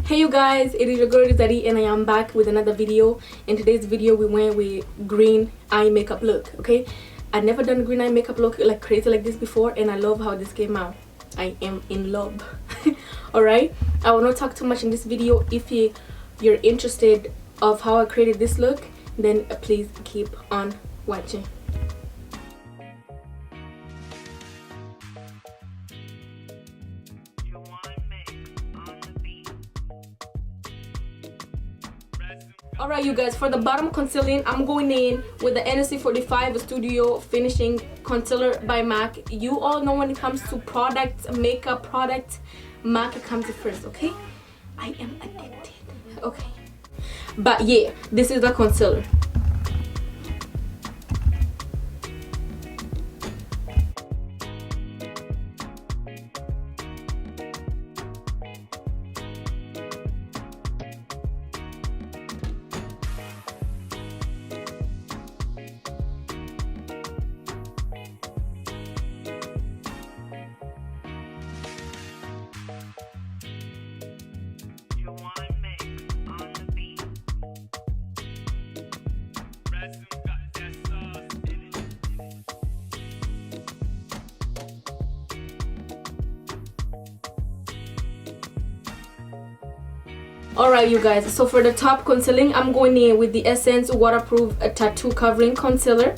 Hey you guys, it is your girl Zaddy and I am back with another video. In today's video we went with green eye makeup look. Okay, I've never done green eye makeup look like crazy like this before, and I love how this came out. I am in love. Alright, I will not talk too much in this video. If you're interested of how I created this look, then please keep on watching. Alright you guys, for the bottom concealing, I'm going in with the NSC 45 Studio Finishing Concealer by MAC. You all know when it comes to products, makeup products, MAC comes first, okay? I am addicted, okay? But yeah, this is the concealer. Alright you guys, so for the top concealing, I'm going in with the Essence Waterproof Tattoo Covering Concealer.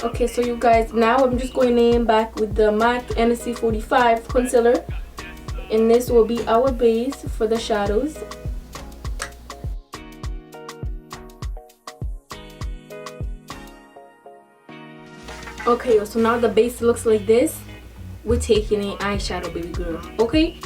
Okay, so you guys, now I'm just going in back with the MAC NSC 45 concealer, and this will be our base for the shadows. Okay, so now the base looks like this. We're taking an eyeshadow, baby girl, okay?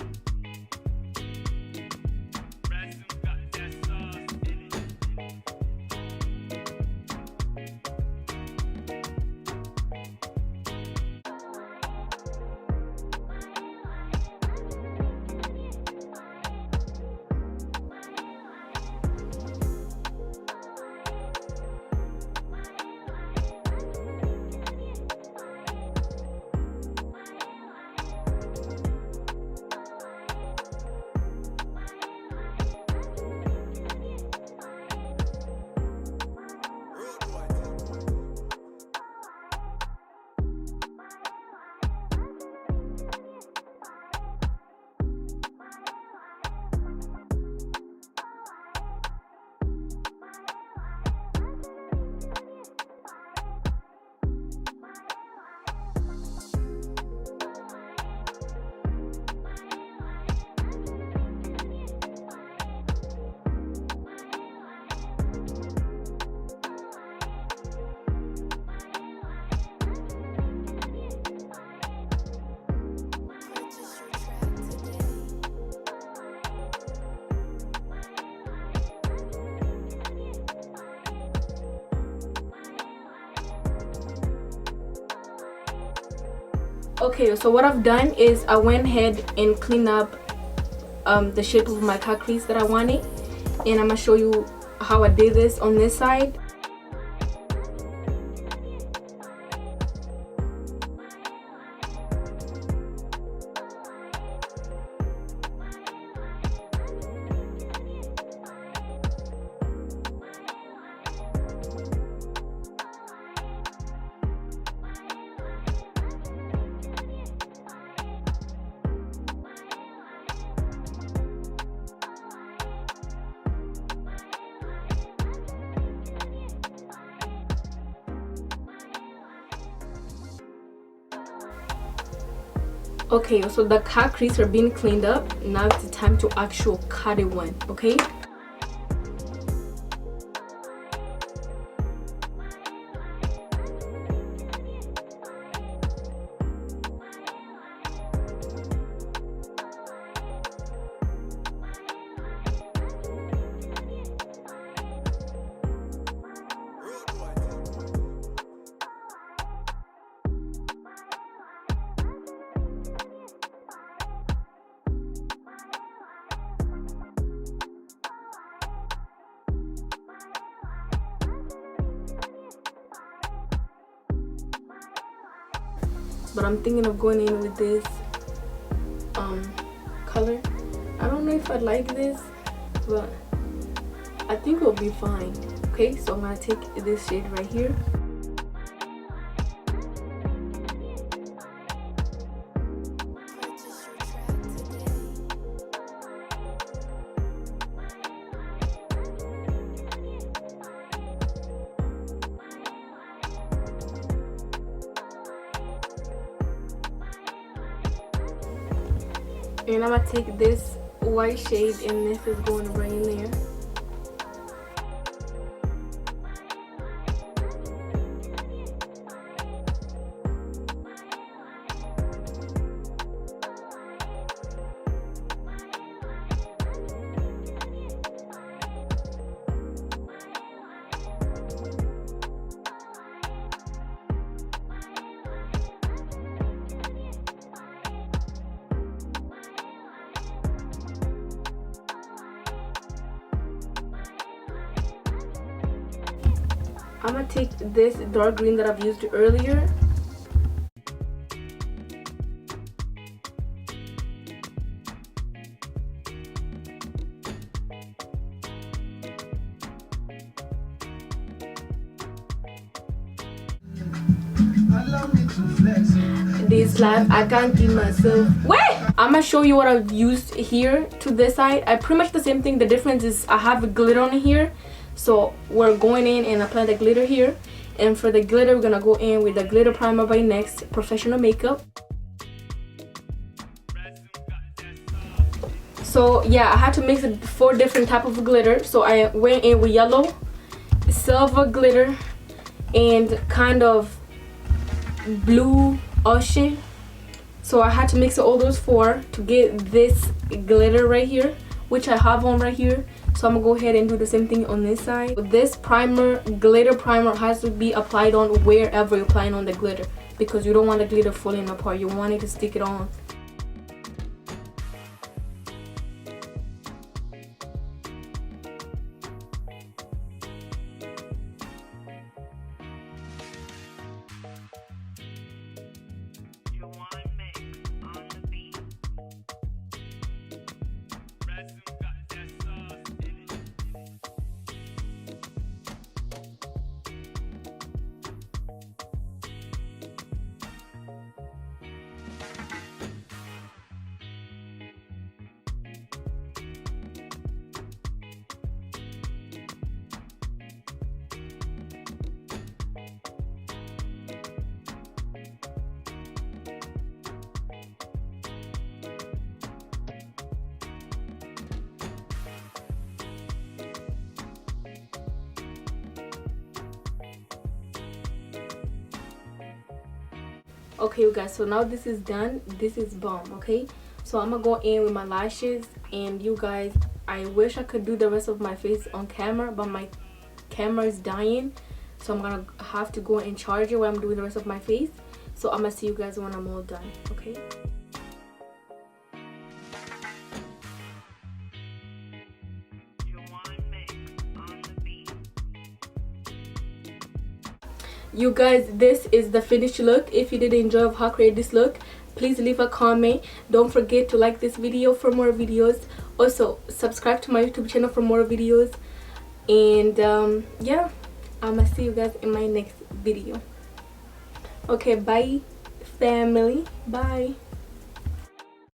Okay, so what I've done is I went ahead and cleaned up the shape of my cut crease that I wanted, and I'm gonna show you how I did this on this side. Okay, so the cut crease are being cleaned up. Now it's the time to actual cut it one, okay? but I'm thinking of going in with this color. I don't know if I like this, but I think it'll be fine. Okay, so I'm gonna take this shade right here. And I'm gonna take this white shade, and this is going right in there. I'm gonna take this dark green that I've used earlier. This life I can't keep myself. Wait! I'm gonna show you what I've used here to this side. I pretty much the same thing. The difference is I have a glitter on here. So we're going in and applying the glitter here, and for the glitter we're gonna go in with the glitter primer by NYX Professional Makeup. So yeah, I had to mix 4 different type of glitter. So I went in with yellow, silver glitter, and kind of blue ocean. So I had to mix all those 4 to get this glitter right here, which I have on right here. So I'm gonna go ahead and do the same thing on this side. This primer, glitter primer, has to be applied on wherever you're applying on the glitter, because you don't want the glitter falling apart. You want it to stick it on. Okay, you guys, so now this is done. This is bomb. Okay, so I'm gonna go in with my lashes, and you guys, I wish I could do the rest of my face on camera, but my camera is dying, so I'm gonna have to go and charge it while I'm doing the rest of my face. So I'm gonna see you guys when I'm all done. Okay. You guys, this is the finished look. If you did enjoy how I created this look, please leave a comment. Don't forget to like this video for more videos. Also subscribe to my YouTube channel for more videos. And yeah, I'm gonna see you guys in my next video. Okay, bye family, bye.